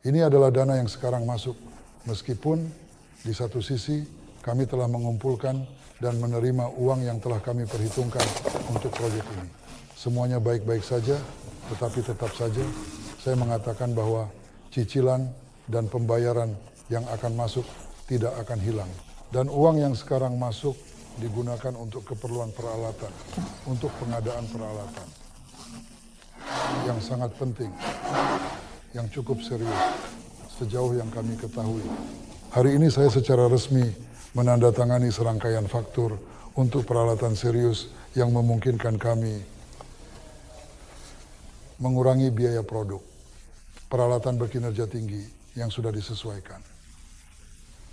Ini adalah dana yang sekarang masuk, meskipun di satu sisi kami telah mengumpulkan dan menerima uang yang telah kami perhitungkan untuk proyek ini. Semuanya baik-baik saja, tetapi tetap saja saya mengatakan bahwa cicilan dan pembayaran yang akan masuk tidak akan hilang. Dan uang yang sekarang masuk digunakan untuk keperluan peralatan, untuk pengadaan peralatan yang sangat penting, yang cukup serius sejauh yang kami ketahui. Hari ini saya secara resmi menandatangani serangkaian faktur untuk peralatan serius yang memungkinkan kami mengurangi biaya produk, peralatan berkinerja tinggi yang sudah disesuaikan.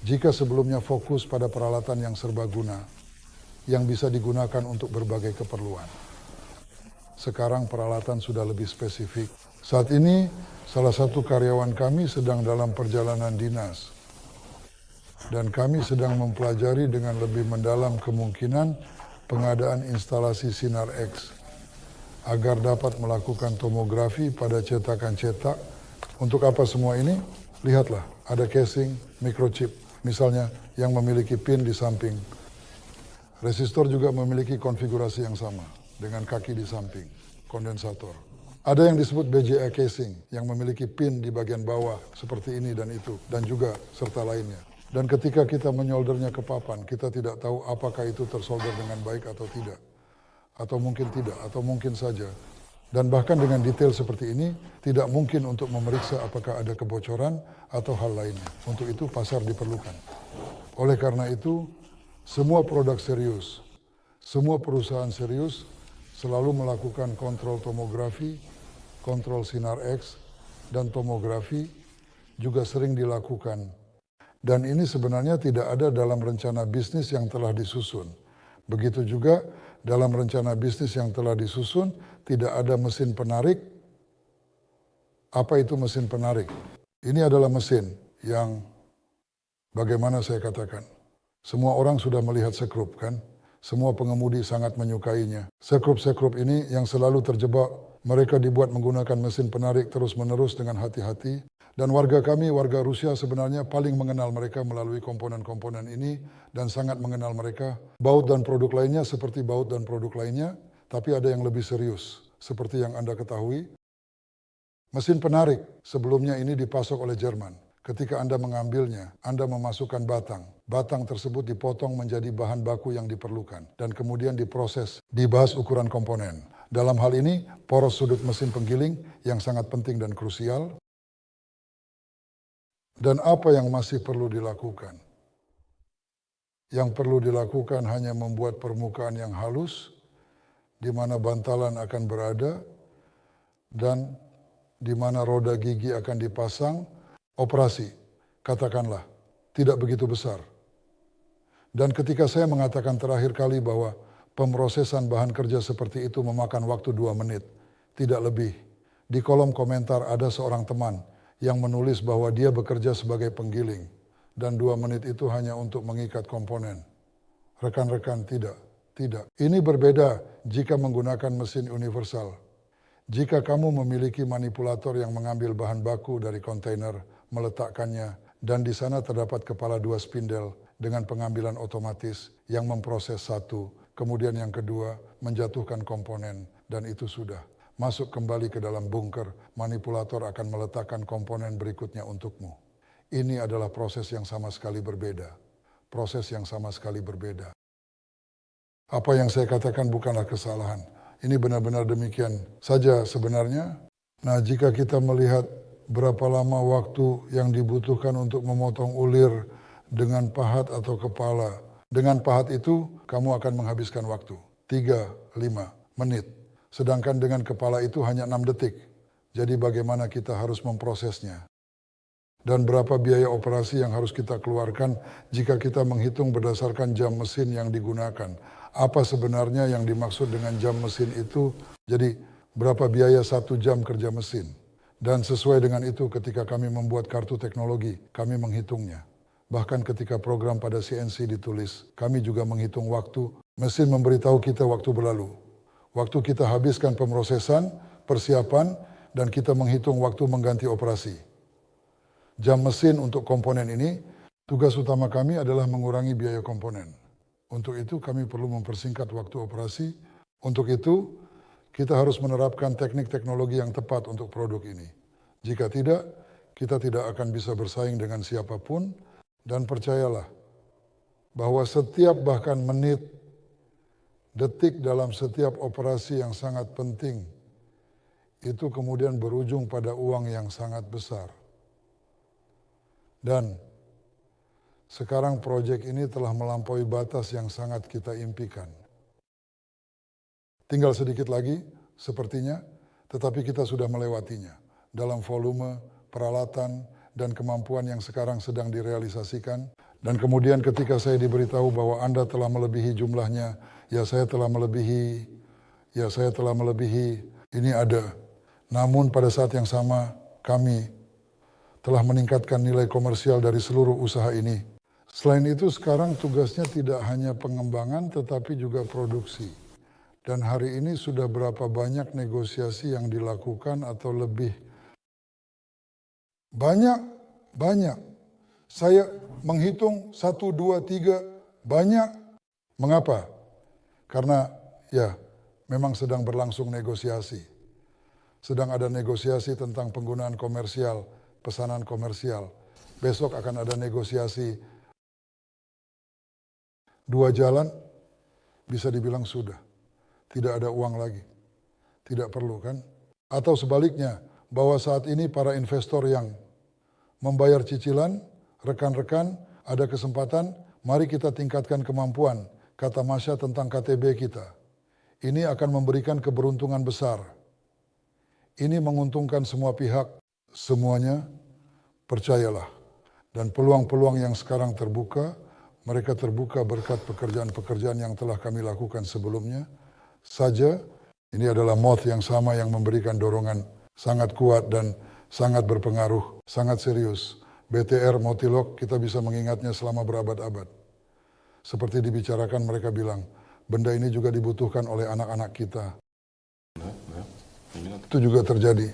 Jika sebelumnya fokus pada peralatan yang serbaguna, yang bisa digunakan untuk berbagai keperluan, sekarang peralatan sudah lebih spesifik. Saat ini, salah satu karyawan kami sedang dalam perjalanan dinas, dan kami sedang mempelajari dengan lebih mendalam kemungkinan pengadaan instalasi Sinar X agar dapat melakukan tomografi pada cetakan cetak. Untuk apa semua ini? Lihatlah, ada casing, microchip, misalnya yang memiliki pin di samping. Resistor juga memiliki konfigurasi yang sama dengan kaki di samping, kondensator. Ada yang disebut BJA casing yang memiliki pin di bagian bawah seperti ini dan itu, dan juga serta lainnya. Dan ketika kita menyoldernya ke papan, kita tidak tahu apakah itu tersolder dengan baik atau tidak. Atau mungkin tidak, atau mungkin saja. Dan bahkan dengan detail seperti ini, tidak mungkin untuk memeriksa apakah ada kebocoran atau hal lainnya. Untuk itu pasar diperlukan. Oleh karena itu, semua produk serius, semua perusahaan serius selalu melakukan kontrol tomografi, kontrol Sinar X, dan tomografi juga sering dilakukan. Dan ini sebenarnya tidak ada dalam rencana bisnis yang telah disusun. Begitu juga dalam rencana bisnis yang telah disusun, tidak ada mesin penarik. Apa itu mesin penarik? Ini adalah mesin yang, bagaimana saya katakan, semua orang sudah melihat sekrup kan? Semua pengemudi sangat menyukainya. Sekrup-sekrup ini yang selalu terjebak, mereka dibuat menggunakan mesin penarik terus-menerus dengan hati-hati. Dan warga kami, warga Rusia sebenarnya paling mengenal mereka melalui komponen-komponen ini dan sangat mengenal mereka. Baut dan produk lainnya seperti baut dan produk lainnya, tapi ada yang lebih serius. Seperti yang Anda ketahui, mesin penarik sebelumnya ini dipasok oleh Jerman. Ketika Anda mengambilnya, Anda memasukkan batang. Batang tersebut dipotong menjadi bahan baku yang diperlukan dan kemudian diproses, dibahas ukuran komponen. Dalam hal ini, poros sudut mesin penggiling yang sangat penting dan krusial. Dan apa yang masih perlu dilakukan? Yang perlu dilakukan hanya membuat permukaan yang halus, di mana bantalan akan berada, dan di mana roda gigi akan dipasang. Operasi, katakanlah, tidak begitu besar. Dan ketika saya mengatakan terakhir kali bahwa pemrosesan bahan kerja seperti itu memakan waktu 2 menit, tidak lebih. Di kolom komentar ada seorang teman yang menulis bahwa dia bekerja sebagai penggiling dan 2 menit itu hanya untuk mengikat komponen. Rekan-rekan, tidak. Ini berbeda jika menggunakan mesin universal. Jika kamu memiliki manipulator yang mengambil bahan baku dari kontainer, meletakkannya, dan di sana terdapat kepala 2 spindel dengan pengambilan otomatis yang memproses satu, kemudian yang kedua menjatuhkan komponen, dan itu sudah. Masuk kembali ke dalam bunker, manipulator akan meletakkan komponen berikutnya untukmu. Ini adalah proses yang sama sekali berbeda. Proses yang sama sekali berbeda. Apa yang saya katakan bukanlah kesalahan. Ini benar-benar demikian saja sebenarnya. Nah, jika kita melihat berapa lama waktu yang dibutuhkan untuk memotong ulir dengan pahat atau kepala. Dengan pahat itu, kamu akan menghabiskan waktu 3-5 menit. Sedangkan dengan kepala itu hanya 6 detik. Jadi bagaimana kita harus memprosesnya? Dan berapa biaya operasi yang harus kita keluarkan jika kita menghitung berdasarkan jam mesin yang digunakan? Apa sebenarnya yang dimaksud dengan jam mesin itu? Jadi berapa biaya 1 jam kerja mesin? Dan sesuai dengan itu ketika kami membuat kartu teknologi, kami menghitungnya. Bahkan ketika program pada CNC ditulis, kami juga menghitung waktu. Mesin memberitahu kita waktu berlalu. Waktu kita habiskan pemrosesan, persiapan, dan kita menghitung waktu mengganti operasi. jam mesin untuk komponen ini, tugas utama kami adalah mengurangi biaya komponen. Untuk itu kami perlu mempersingkat waktu operasi. Untuk itu kita harus menerapkan teknik teknologi yang tepat untuk produk ini. Jika tidak, kita tidak akan bisa bersaing dengan siapapun, dan percayalah bahwa setiap bahkan menit, detik dalam setiap operasi yang sangat penting, itu kemudian berujung pada uang yang sangat besar. Dan sekarang proyek ini telah melampaui batas yang sangat kita impikan. Tinggal sedikit lagi, sepertinya, tetapi kita sudah melewatinya dalam volume, peralatan, dan kemampuan yang sekarang sedang direalisasikan. Dan kemudian ketika saya diberitahu bahwa Anda telah melebihi jumlahnya, saya telah melebihi, ini ada. Namun pada saat yang sama, kami telah meningkatkan nilai komersial dari seluruh usaha ini. Selain itu sekarang tugasnya tidak hanya pengembangan tetapi juga produksi. Dan hari ini sudah berapa banyak negosiasi yang dilakukan atau lebih. Banyak. Saya menghitung 1, 2, 3, banyak. Mengapa? Karena memang sedang berlangsung negosiasi. Sedang ada negosiasi tentang penggunaan komersial, pesanan komersial. Besok akan ada negosiasi 2 jalan, bisa dibilang sudah. Tidak ada uang lagi. Tidak perlu kan? Atau sebaliknya, bahwa saat ini para investor yang membayar cicilan, rekan-rekan ada kesempatan, mari kita tingkatkan kemampuan, kata Masya tentang KTB kita. Ini akan memberikan keberuntungan besar. Ini menguntungkan semua pihak, semuanya percayalah. Dan peluang-peluang yang sekarang terbuka, mereka terbuka berkat pekerjaan-pekerjaan yang telah kami lakukan sebelumnya. Saja, ini adalah moth yang sama yang memberikan dorongan sangat kuat dan sangat berpengaruh, sangat serius. BTR Motilog kita bisa mengingatnya selama berabad-abad. Seperti dibicarakan mereka bilang, benda ini juga dibutuhkan oleh anak-anak kita. Itu juga terjadi.